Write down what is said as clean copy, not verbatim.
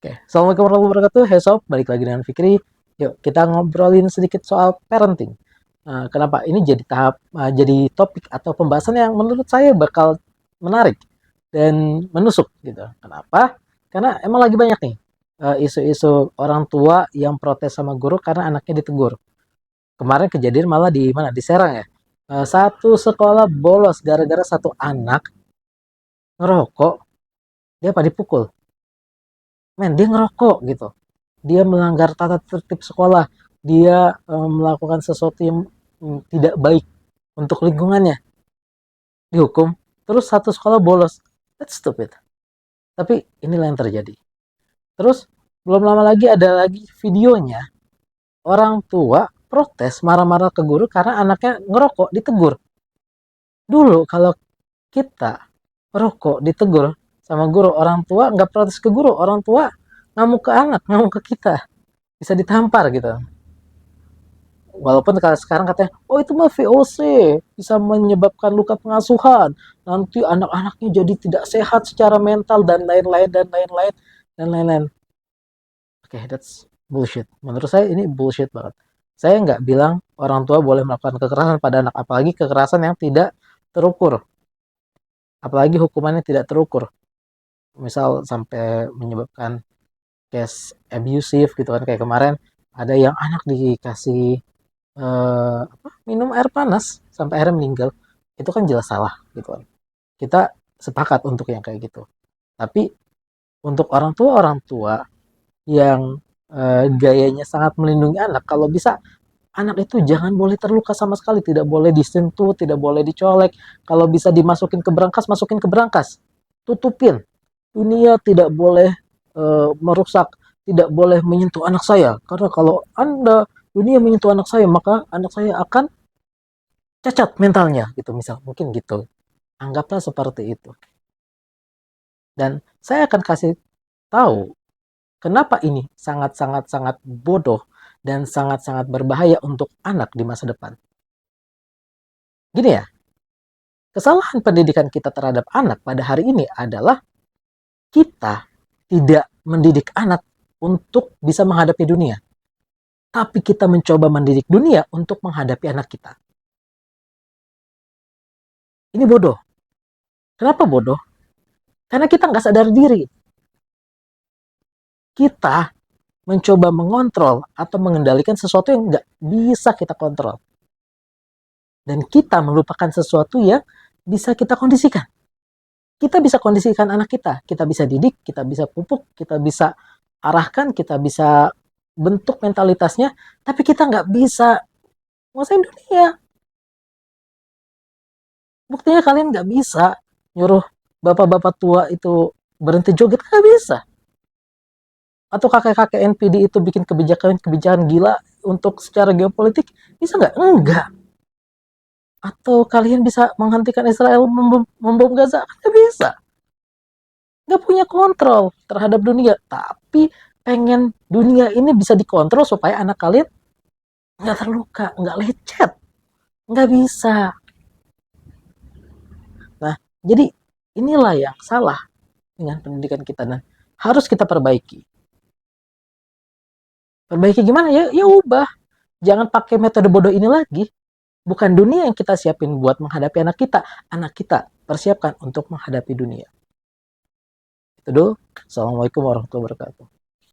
Oke, Assalamualaikum warahmatullahi wabarakatuh. Hey sob, balik lagi dengan Fikri. Yuk, kita ngobrolin sedikit soal parenting. Kenapa ini jadi topik atau pembahasan yang menurut saya bakal menarik dan menusuk gitu. Kenapa? Karena emang lagi banyak nih isu-isu orang tua yang protes sama guru karena anaknya ditegur. Kemarin kejadian malah di mana? Di Serang ya. Satu sekolah bolos gara-gara satu anak ngerokok, dia apa dipukul. Men, dia ngerokok gitu. Dia melanggar tata tertib sekolah, dia melakukan sesuatu yang tidak baik untuk lingkungannya, dihukum, terus satu sekolah bolos. That's stupid. Tapi inilah yang terjadi. Terus belum lama lagi ada lagi videonya, orang tua protes marah-marah ke guru karena anaknya ngerokok ditegur. Dulu kalau kita merokok ditegur sama guru, orang tua nggak protes ke guru, orang tua ngamuk ke anak, ngamuk ke kita, bisa ditampar gitu. Walaupun kalau sekarang katanya, oh itu mah VOC, bisa menyebabkan luka pengasuhan, nanti anak-anaknya jadi tidak sehat secara mental dan lain-lain dan lain-lain dan lain-lain. Oke, that's bullshit. Menurut saya ini bullshit banget. Saya nggak bilang orang tua boleh melakukan kekerasan pada anak, apalagi kekerasan yang tidak terukur, apalagi hukumannya tidak terukur. Misal sampai menyebabkan case abusive gitu kan, kayak kemarin ada yang anak dikasih minum air panas sampai akhirnya meninggal, itu kan jelas salah gitu kan. Kita sepakat untuk yang kayak gitu. Tapi untuk orang tua yang gayanya sangat melindungi anak, kalau bisa anak itu jangan boleh terluka sama sekali, tidak boleh disentuh, tidak boleh dicolek, kalau bisa dimasukin ke brankas, masukin ke brankas, tutupin. Dunia tidak boleh merusak, tidak boleh menyentuh anak saya, karena kalau anda dunia menyentuh anak saya, maka anak saya akan cacat mentalnya gitu, misal mungkin gitu, anggaplah seperti itu. Dan saya akan kasih tahu kenapa ini sangat sangat sangat bodoh dan sangat sangat berbahaya untuk anak di masa depan. Gini ya, kesalahan pendidikan kita terhadap anak pada hari ini adalah kita tidak mendidik anak untuk bisa menghadapi dunia, tapi kita mencoba mendidik dunia untuk menghadapi anak kita. Ini bodoh. Kenapa bodoh? Karena kita nggak sadar diri. Kita mencoba mengontrol atau mengendalikan sesuatu yang nggak bisa kita kontrol. Dan kita melupakan sesuatu yang bisa kita kondisikan. Kita bisa kondisikan anak kita bisa didik, kita bisa pupuk, kita bisa arahkan, kita bisa bentuk mentalitasnya, tapi kita nggak bisa nguasain dunia. Buktinya kalian nggak bisa nyuruh bapak-bapak tua itu berhenti joget, nggak bisa. Atau kakek-kakek NPD itu bikin kebijakan gila untuk secara geopolitik, bisa nggak? Enggak. Atau kalian bisa menghentikan Israel membom Gaza? Nggak bisa. Nggak punya kontrol terhadap dunia. Tapi pengen dunia ini bisa dikontrol supaya anak kalian nggak terluka, nggak lecet. Nggak bisa. Nah, jadi inilah yang salah dengan pendidikan kita. Nah, harus kita perbaiki. Perbaiki gimana? Ya ubah. Jangan pakai metode bodoh ini lagi. Bukan dunia yang kita siapin buat menghadapi anak kita. Anak kita persiapkan untuk menghadapi dunia. Itu dulu. Assalamualaikum warahmatullahi wabarakatuh.